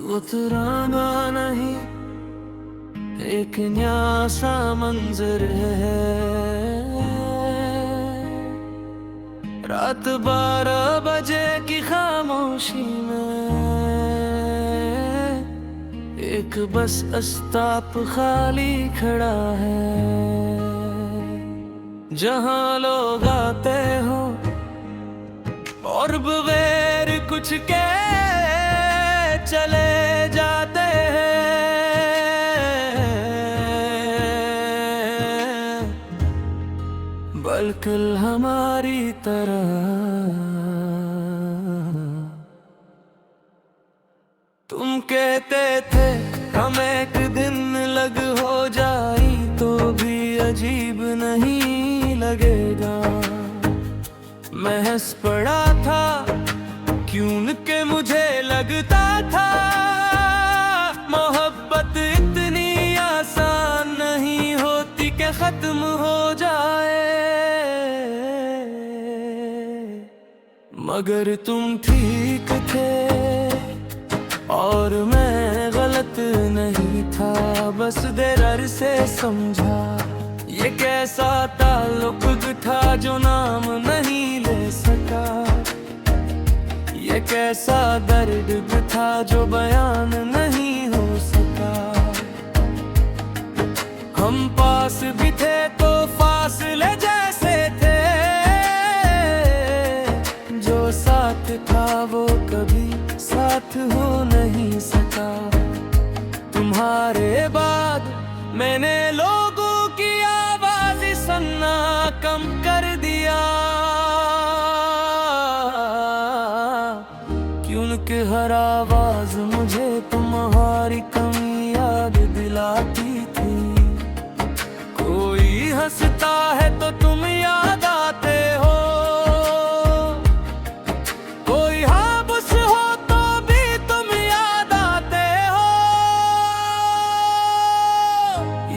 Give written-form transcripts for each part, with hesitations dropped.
उतराना नहीं, एक नया सा मंजर है। रात 12 बजे की खामोशी में एक बस अस्ताप खाली खड़ा है। जहां लोग आते हो और बगैर कुछ के चले जाते हैं, बिल्कुल हमारी तरह। तुम कहते थे हम एक दिन लग हो जाई तो भी अजीब नहीं लगेगा। मैं हंस पड़ा था क्यों के मुझे लगता था मोहब्बत इतनी आसान नहीं होती कि खत्म हो जाए। मगर तुम ठीक थे और मैं गलत नहीं था। बस देर से समझा ये कैसा ताल्लुक था जो नाम नहीं ले सका। ये कैसा दर्द था जो बयान नहीं हो सका। हम पास भी थे तो फासले जैसे थे। जो साथ था वो कभी साथ हो नहीं सका। तुम्हारे बाद मैंने लोगों की आवाज सुनना कम कर दिया। क्योंकि हर आवाज मुझे तुम्हारी कमी याद दिलाती थी। कोई हंसता है तो तुम याद आते हो। कोई हाबस हो तो भी तुम याद आते हो।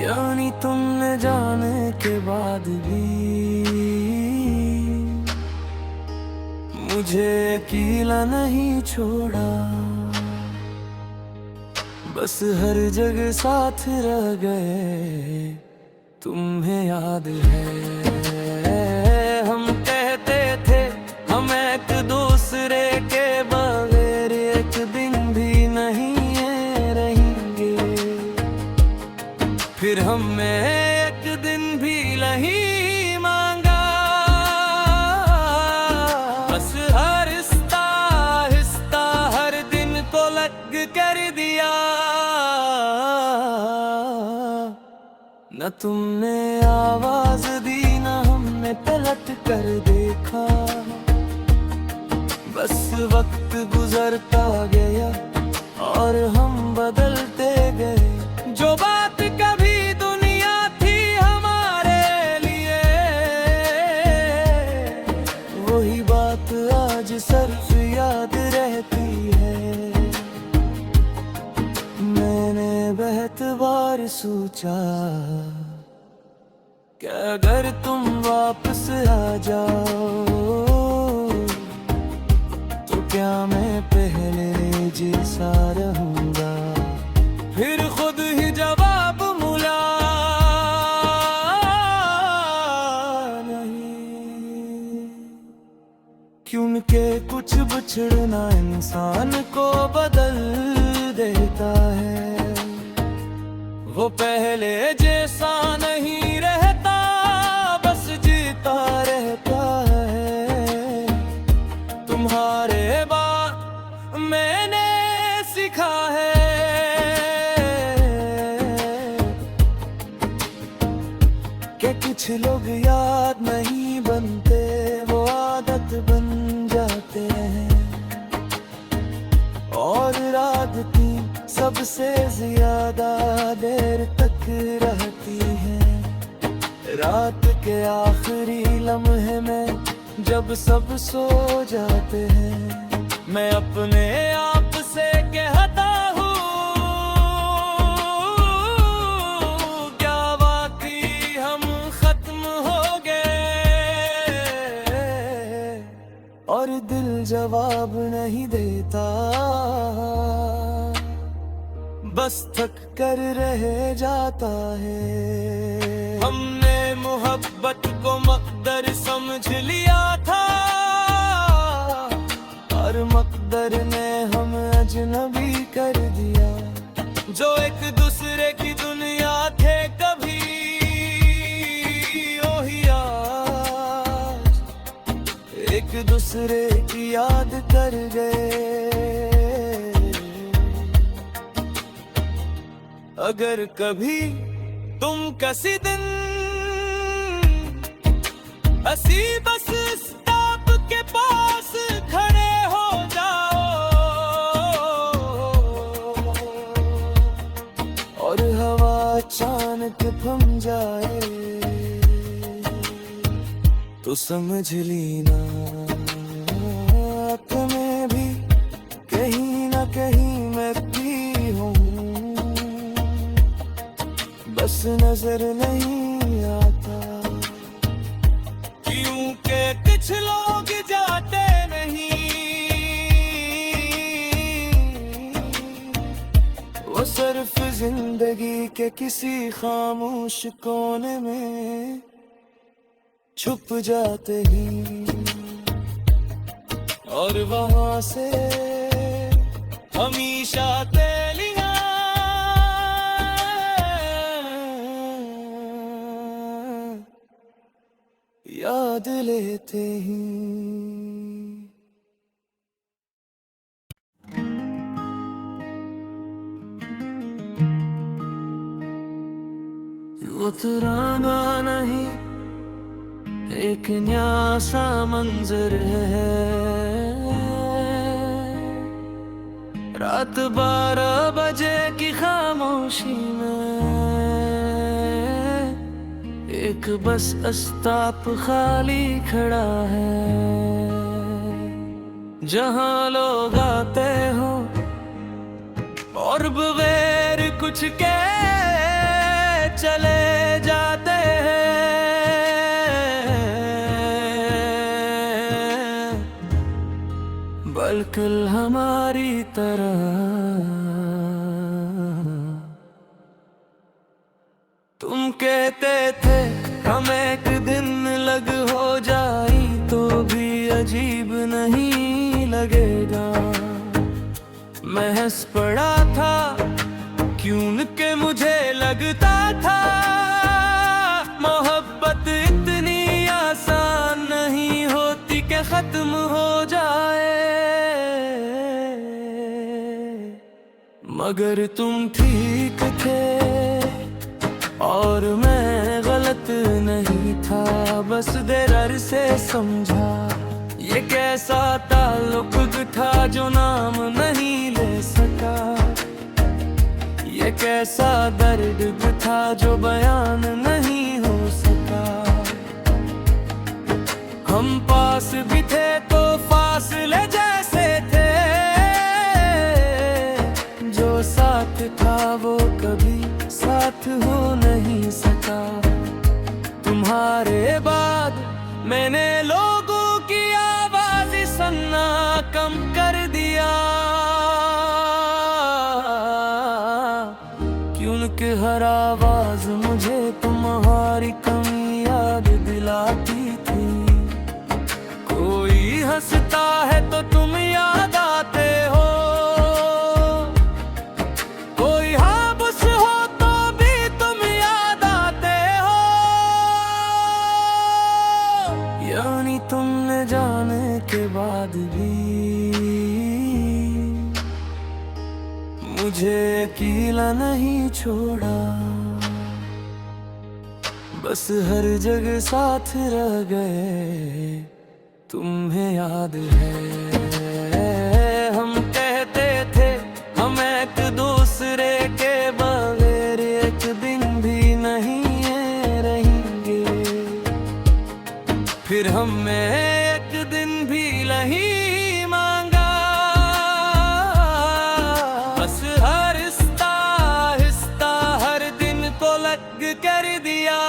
यानी तुमने जाने के बाद भी मुझे अकेला नहीं छोड़ा। बस हर जगह साथ रह गए, तुम्हें याद है। हम कहते थे हम एक दूसरे के बगैर एक दिन भी नहीं रहेंगे। फिर हमने एक दिन भी नहीं कर दिया। न तुमने आवाज दी न हमने पलट कर देखा। बस वक्त गुजरता गया और हम बदलते गए। जो बात कभी दुनिया थी हमारे लिए वही बात आज सिर्फ याद रहती है। बहुत बार सोचा कि अगर तुम वापस आ जाओ तो क्या मैं पहले जैसा रहूंगा। फिर खुद ही जवाब मिला नहीं। क्योंकि कुछ बिछड़ना इंसान को बदल देता है। वो पहले जैसा नहीं रहता बस जीता रहता है। तुम्हारे बाद मैंने सीखा है कि कुछ लोग याद नहीं बनते, वो आदत बन जाते हैं। और रात की सबसे ज्यादा देर तक रहती है। रात के आखिरी लम्हे में जब सब सो जाते हैं मैं अपने आप से कहता हूँ क्या वाकई हम खत्म हो गए। और दिल जवाब नहीं देता। बस थक कर रह जाता है। हमने मोहब्बत को मकदर समझ लिया था, और मकदर ने हम अजनबी कर दिया। जो एक दूसरे की दुनिया थे कभी, वही आज एक दूसरे की याद कर गए। अगर कभी तुम किसी दिन हंसी बस स्टॉप के पास खड़े हो जाओ, और हवा अचानक थम जाए, तो समझ लेना तुम्हें भी कहीं ना कहीं मैं भी हूँ। बस नजर नहीं आता, क्योंकि कुछ लोग जाते नहीं, वो सिर्फ जिंदगी के किसी खामोश कोने में छुप जाते ही, और वहां से हमेशा तेलियां याद लेते ही। वो तराना नहीं, एक नया सा मंजर है। रात 12 बजे की खामोशी में एक बस अस्ताप खाली खड़ा है। जहां लोग आते हो और बगैर कुछ के चले जाते हैं, बिल्कुल हमारी तरह तुम कहते थे हम एक दिन लग हो जाई तो भी अजीब नहीं लगेगा। मैं हंस पड़ा था क्यों के मुझे लगता था मोहब्बत इतनी आसान नहीं होती कि खत्म हो जाए। मगर तुम ठीक थे और मैं गलत नहीं था, बस देर से समझा ये कैसा ताल्लुक था जो नाम नहीं ले सका। ये कैसा दर्द था जो बयान नहीं हो सका। हम पास भी थे तो फासले जैसे थे, जो साथ था वो कभी साथ हो नहीं सका। तुम्हारे बाद मैंने लोगों की आवाज सुनना कम कर दिया, क्योंकि हर आवाज मुझे तुम्हारी कमी याद दिलाती थी। कोई हंसता है तो तुम याद आते हो, कोई हाबुस हो तो भी तुम याद आते हो। यानी तुमने जाने के बाद भी मुझे अकेला नहीं छोड़ा। बस हर जगह साथ रह गए, तुम्हें याद है हम कहते थे हम एक दूसरे के बगैर एक दिन भी नहीं रहेंगे। फिर हमने एक दिन भी नहीं मांगा, बस हर आहिस्ता हर दिन को लग कर दिया।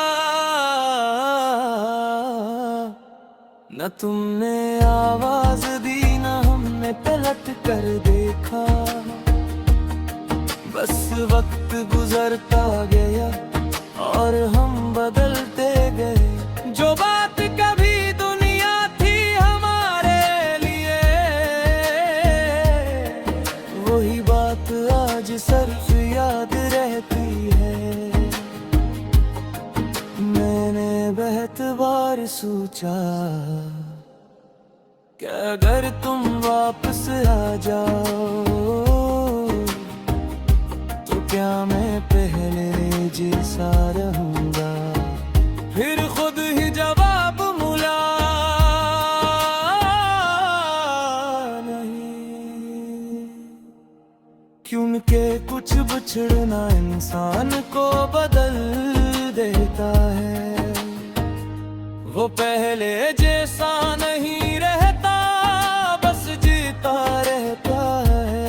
न तुमने आवाज दी न हमने पलट कर देखा, बस वक्त गुजरता गया और हम बदलते गए। जो बात कभी दुनिया थी हमारे लिए, वही बात आज सिर्फ याद रहती है। मैंने बहुत बार सोचा कि अगर तुम वापस आ जाओ तो क्या मैं पहले जैसा रहूंगा। फिर खुद ही जवाब मिला, नहीं, क्योंकि कुछ बिछड़ना इंसान को बदल देता है। वो पहले जैसा नहीं रहता, बस जीता रहता है।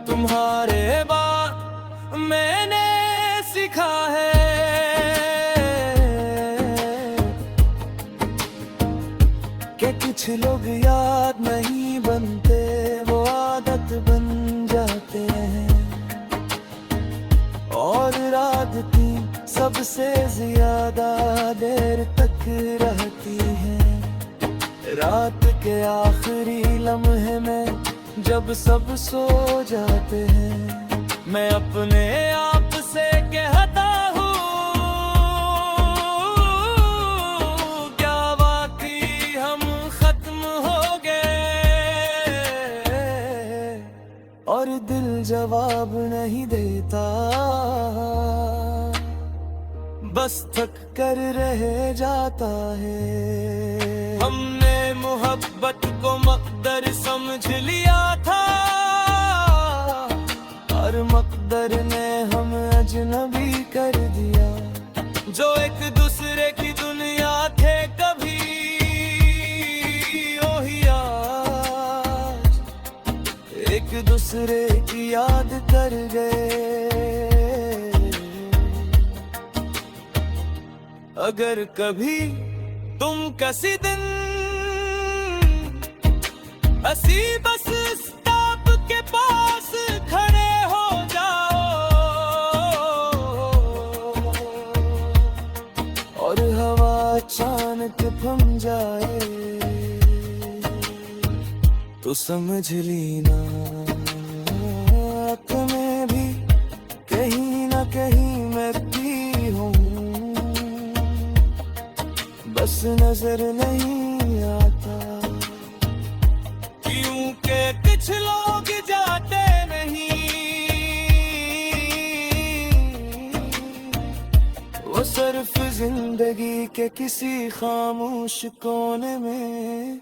तुम्हारे बाद मैंने सीखा है कि कुछ लोग याद नहीं बनते, वो आदत बन जाते हैं। और रात की सबसे ज्यादा देर तक रहती है। रात के आखिरी लम्हे में जब सब सो जाते हैं, मैं अपने आप से कहता हूँ, क्या वाकई हम खत्म हो गए। और दिल जवाब नहीं देता, बस थक कर रह जाता है। हमने मोहब्बत को मकदर समझ लिया था, और मकदर ने हम अजनबी कर दिया। जो एक दूसरे की दुनिया थे कभी, वही आज एक दूसरे की याद कर गए। अगर कभी तुम किसी दिन ऐसी बस स्टॉप के पास खड़े हो जाओ, और हवा अचानक थम जाए, तो समझ लेना तुम्हें भी कहीं ना कहीं मैं भी हूँ। बस नजर नहीं आता, क्योंकि कुछ लोग जाते नहीं, वो सिर्फ जिंदगी के किसी खामोश कोने में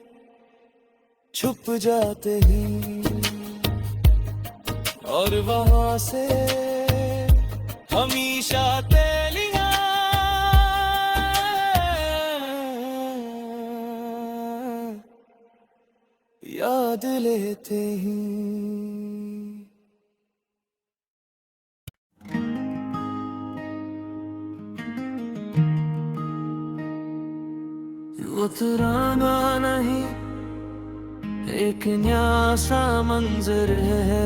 छुप जाते हैं, और वहां से हमेशा तेलियां याद लेते हैं। वो तराना नहीं, एक नया सा मंजर है।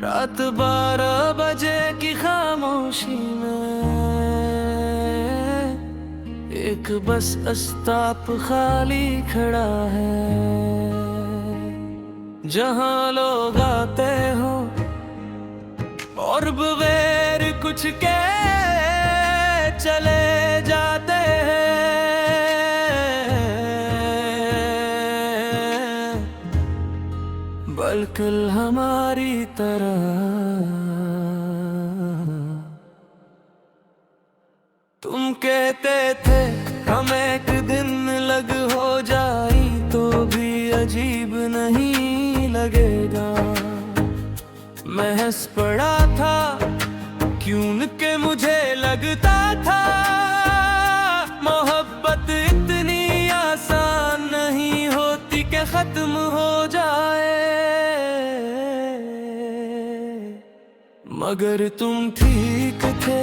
रात 12 बजे की खामोशी में एक बस अस्ताप खाली खड़ा है। जहां लोग आते हो और बगैर कुछ के चले जाते हैं, बिल्कुल हमारी तरह। तुम कहते थे हम एक दिन लग हो जाई तो भी अजीब नहीं लगेगा। मैं हंस पड़ा था क्योंकि मुझे लगता था मोहब्बत इतनी आसान नहीं होती कि खत्म हो जाए। मगर तुम ठीक थे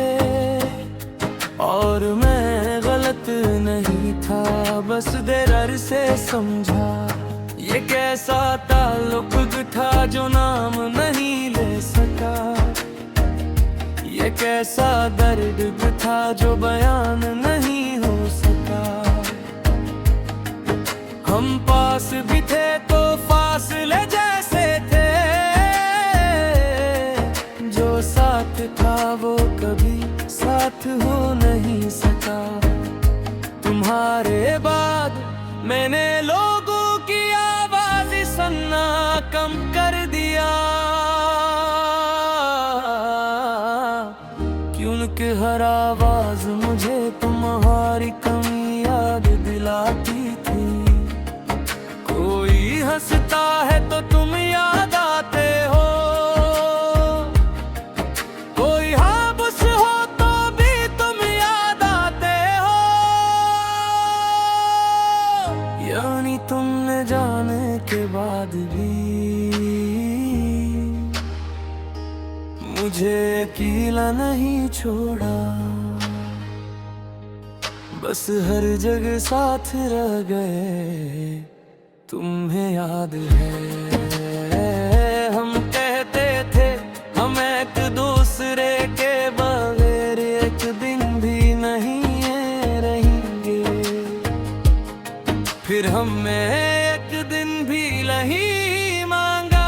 और मैं गलत नहीं था, बस देर से समझा ये कैसा ताल्लुक था जो नाम नहीं ले सका, ये कैसा दर्द था जो बयान नहीं हो सका। हम पास भी थे तो फासले जैसे थे, जो साथ था वो कभी साथ हो नहीं सका। तुम्हारे बाद मैंने लोगों की आवाज सुनना कम कर दिया, क्योंकि हर आवाज मुझे तुम्हारी कमी याद दिलाती थी। कोई हंसता है तो तुम याद आते हो, कोई हाबुस हो तो भी तुम याद आते हो। यानी तुमने जाने के बाद भी मुझे अकेला नहीं छोड़ा, बस हर जगह साथ रह गए। तुम्हें याद है हम कहते थे हम एक दूसरे के बगैर एक दिन भी नहीं रहेंगे, फिर हमने एक दिन भी नहीं मांगा।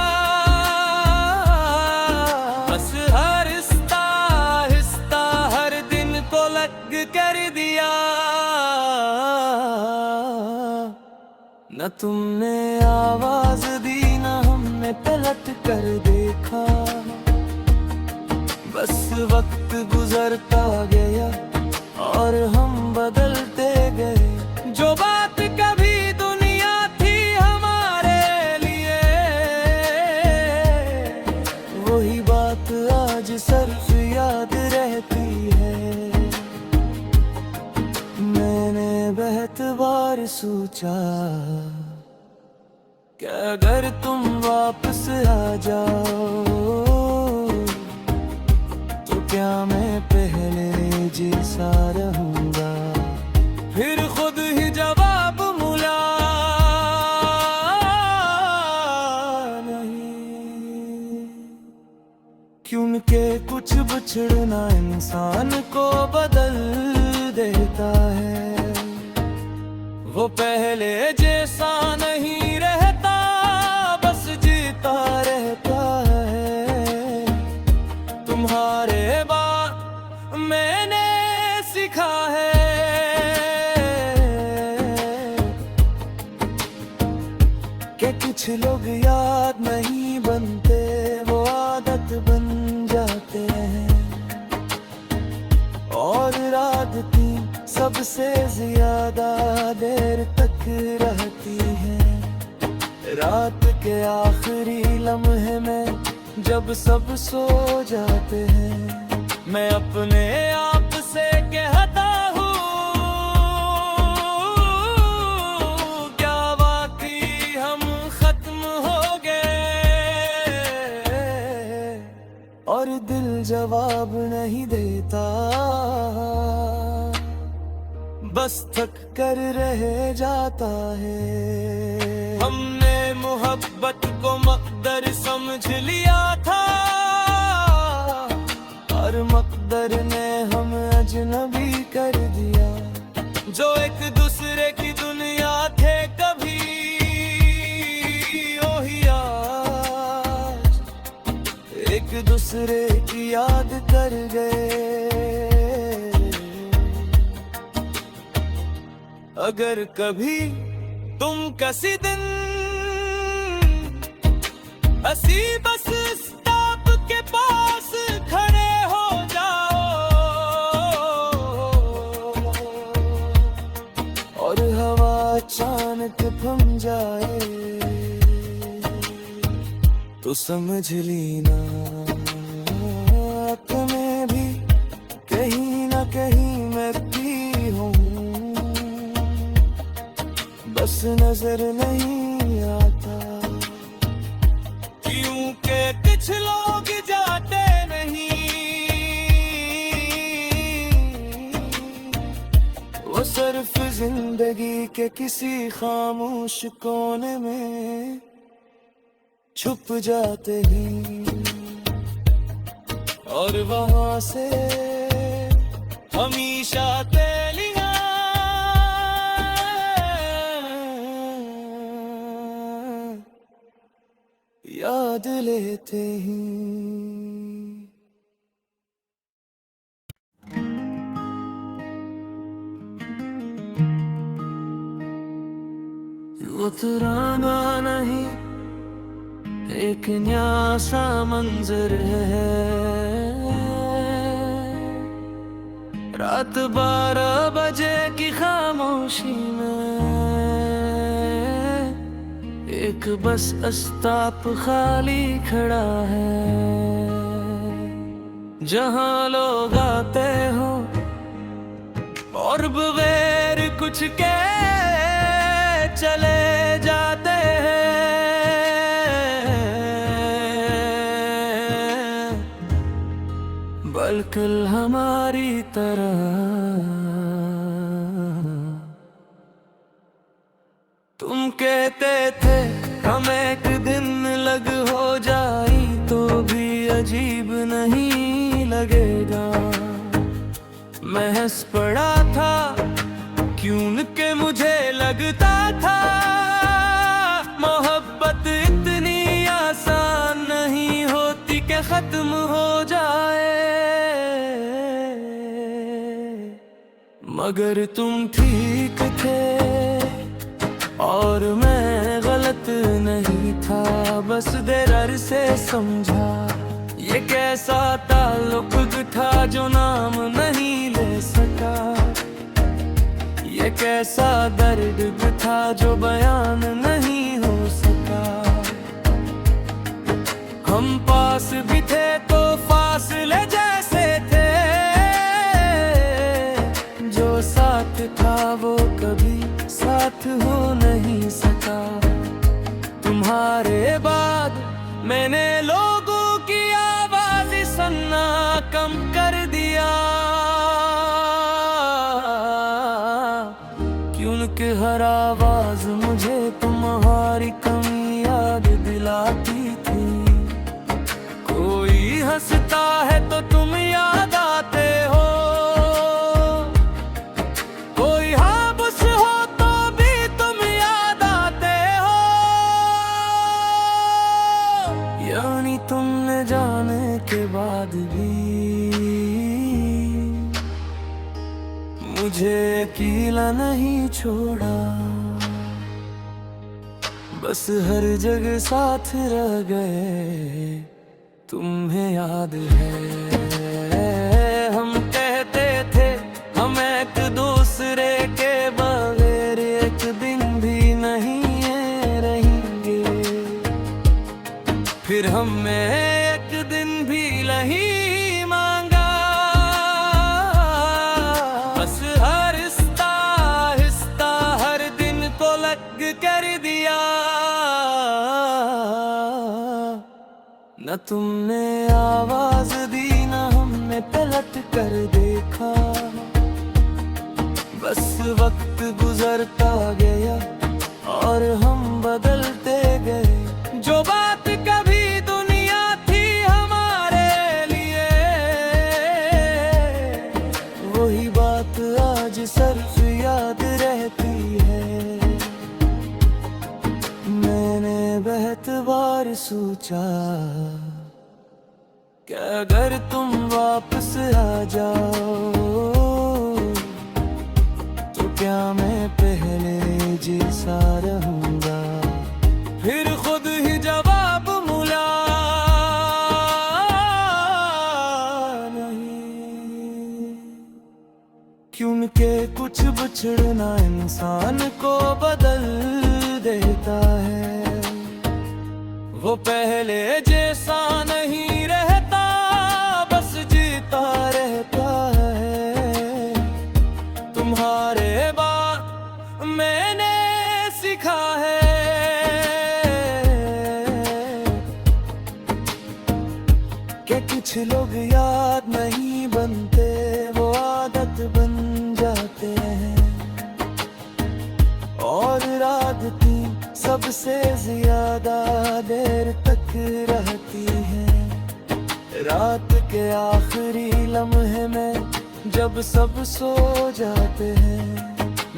बस हर हिस्सा हर दिन को लग कर दिया। न तुमने आवाज दी न हमने पलट कर देखा, बस वक्त गुजरता गया और हम बदलते गए। जो बात कभी दुनिया थी हमारे लिए, वही बात आज सिर्फ याद रहती है। मैंने बहुत बार सोचा कि अगर तुम वापस आ जाओ तो क्या मैं पहले जैसा रहूंगा। फिर खुद ही जवाब मिला नहीं, क्योंकि कुछ बिछड़ना इंसान को बदल देता है। वो पहले जैसा नहीं रहता, बस जीता रहता है। तुम्हारे बाद मैंने सीखा है कि कुछ लोग याद नहीं बनते, वो आदत बन जाते हैं। और रात की सबसे ज्यादा देर तक रहती है। रात के आखिरी लम्हे में जब सब सो जाते हैं, मैं अपने आप से कहता हूँ क्या वाकई हम खत्म हो गए। और दिल जवाब नहीं देता, बस थक कर रह जाता है। हमने मोहब्बत को मकदर समझ लिया था, और मकदर ने हम अजनबी कर दिया। जो एक दूसरे की दुनिया थे कभी, वही आज एक दूसरे की याद कर गए। अगर कभी तुम किसी दिन ऐसी बस स्टॉप के पास खड़े हो जाओ, और हवा अचानक थम जाए, तो समझ लेना तुम्हें भी कहीं ना कहीं मैं भी हूँ। बस नजर नहीं आता, क्योंकि कुछ लोग जाते नहीं, वो सिर्फ जिंदगी के किसी खामोश कोने में छुप जाते हैं और वहां से हमेशा तेलियां याद लेते हैं। उतराना नहीं एक नया सा मंजर है, रात 12 बजे की खामोशी में एक बस अस्ताप खाली खड़ा है, जहां लोग आते हो और बगैर कुछ के चले जाते हैं, बिल्कुल हमारी तरह। तुम कहते थे हम एक दिन लग हो जाई तो भी अजीब नहीं लगेगा। मैं हंस पड़ा था क्यों के मुझे लगता था मोहब्बत इतनी आसान नहीं होती कि खत्म हो जाए, मगर तुम ठीक थे और मैं गलत नहीं था। बस देर से समझा ये कैसा ताल्लुक था जो नाम नहीं ले सका, ये कैसा दर्द था जो बयान नहीं हो सका। हम पास भी थे तो फासले जैसे थे, जो साथ था वो कभी साथ हो नहीं सका। तुम्हारे बाद मैंने लोगों की आवाज सुनना कम कर दिया, क्योंकि हर आवाज मुझे तुम्हारी कमी याद दिलाती थी। कोई हंसता है तो तुम याद आते हो, कोई हाबुस हो तो भी तुम याद आते हो। यानी तुमने जाने के बाद भी मुझे अकेला नहीं छोड़ा, बस हर जगह साथ रह गए। तुम्हें याद है हम कहते थे हम एक दूसरे के बगैर एक दिन भी नहीं रहेंगे, फिर हमने एक दिन भी नहीं कर दिया। न तुमने आवाज दी न हमने पलट कर देखा, बस वक्त गुजरता गया और हम बदलते गए। जो बात कभी दुनिया थी हमारे लिए, वही बात आज सिर्फ याद रहती है। मैंने बहुत बार सोचा कि अगर तुम वापस आ जाओ तो क्या मैं पहले जैसा रहूंगा। फिर खुद ही जवाब मिला नहीं, क्योंकि कुछ बिछड़ना इंसान को बदल देता है। वो पहले जैसा नहीं रहता, बस जीता रहता है। तुम्हारे बाद मैंने सीखा है कि कुछ लोग याद नहीं बनते, वो आदत बन जाते हैं। सबसे ज्यादा देर तक रहती है। रात के आखिरी लम्हे में जब सब सो जाते हैं,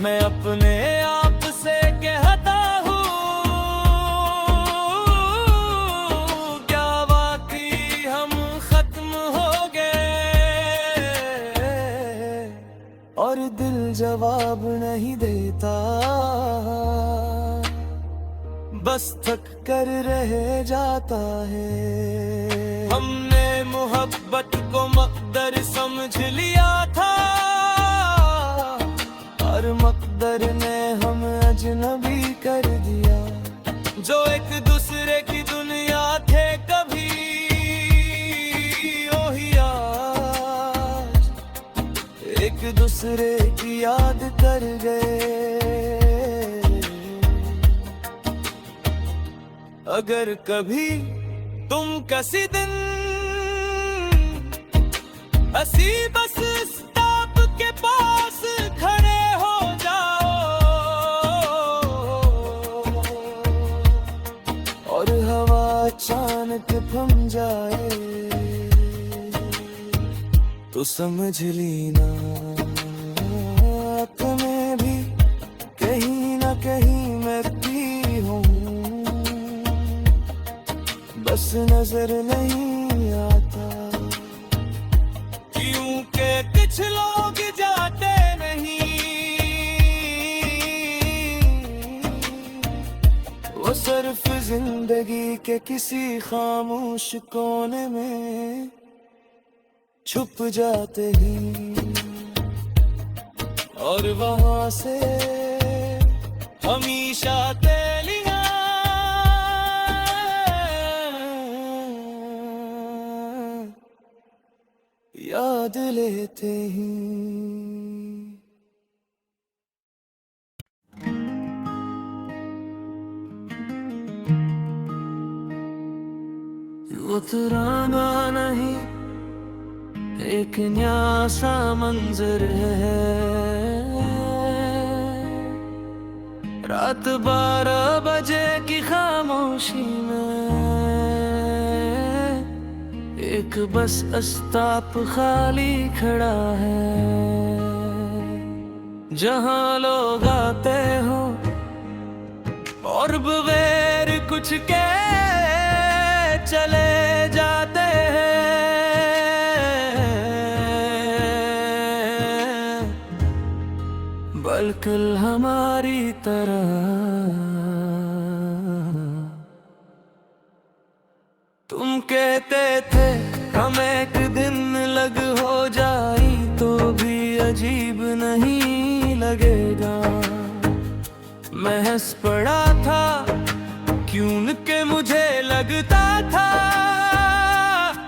मैं अपने आप से कहता हूँ, क्या वाकई हम खत्म हो गए? और दिल जवाब नहीं देता, बस थक कर रह जाता है। हमने मोहब्बत को मकदर समझ लिया था, और मकदर ने हमें अजनबी कर दिया। जो एक दूसरे की दुनिया थे कभी, वही आज एक दूसरे की याद कर गए। अगर कभी तुम किसी दिन हंसी बस स्टॉप के पास खड़े हो जाओ, और हवा अचानक थम जाए, तो समझ लेना तुम्हें भी कहीं ना कहीं मैं भी हूँ। बस नजर नहीं आता, क्योंकि कुछ लोग जाते नहीं, वो सिर्फ जिंदगी के किसी खामोश कोने में छुप जाते हैं, और वहां से हमेशा तेलियां याद लेते हैं। वो तुराना नहीं, एक नया सा मंजर है। रात 12 बजे की खामोशी में एक बस स्टॉप खाली खड़ा है, जहां लोग आते हो और बगैर कुछ के चले जाते हैं। बिल्कुल हमारी तरह तुम कहते थे हम एक दिन लग हो जाई तो भी अजीब नहीं लगेगा। मैं हंस पड़ा था क्यों के मुझे लगता था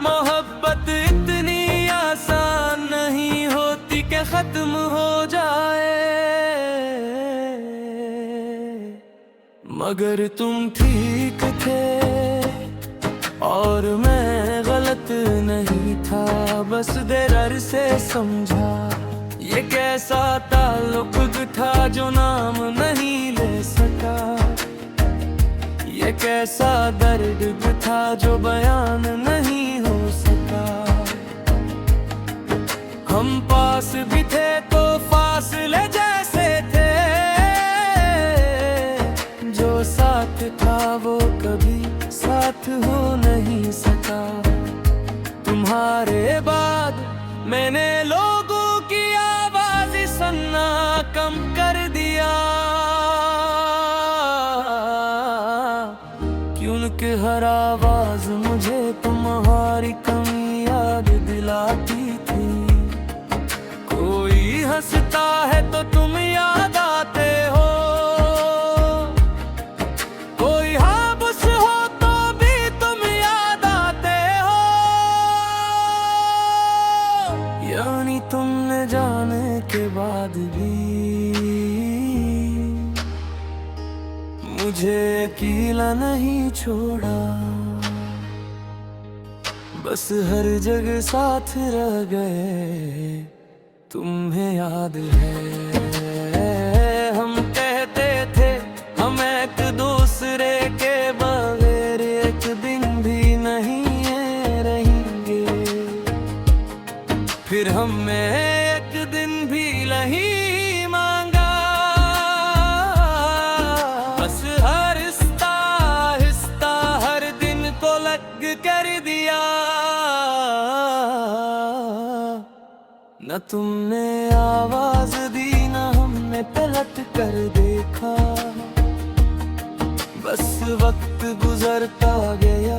मोहब्बत इतनी आसान नहीं होती कि खत्म हो जाए। मगर तुम ठीक थे और मैं गलत नहीं था, बस देर से समझा ये कैसा ताल्लुक था जो नाम नहीं ले सका। ये कैसा दर्द था जो बयान नहीं हो सका। हम पास भी थे तो फासले जैसे थे, जो साथ था वो कभी साथ हो नहीं सका। तुम्हारे बाद मैंने लोगों की आवाज सुनना कम कर दिया, क्योंकि हर आवाज मुझे तुम्हारी कमी याद दिलाती थी। कोई हंसता है तो तुम याद आते हो, यानी तुमने जाने के बाद भी मुझे अकेला नहीं छोड़ा। बस हर जगह साथ रह गए, तुम्हें याद है हम कहते थे हम एक दूसरे न तुमने आवाज दी न हमने पलट कर देखा। बस वक्त गुजरता गया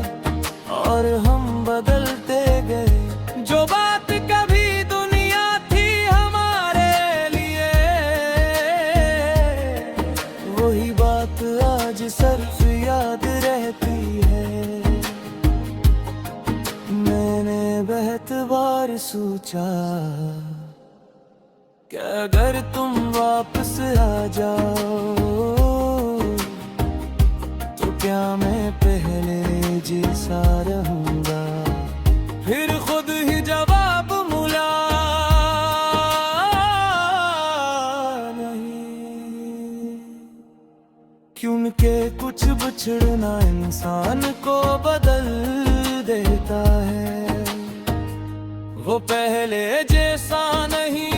और हम बदलते गए। जो बात कभी दुनिया थी हमारे लिए, वही बात आज सिर्फ याद रहती है। मैंने बहुत बार सोचा कि अगर तुम वापस आ जाओ तो क्या मैं पहले जैसा रहूंगा। फिर खुद ही जवाब मिला, नहीं। क्योंकि कुछ बिछड़ना इंसान को बदल देता है, वो पहले जैसा नहीं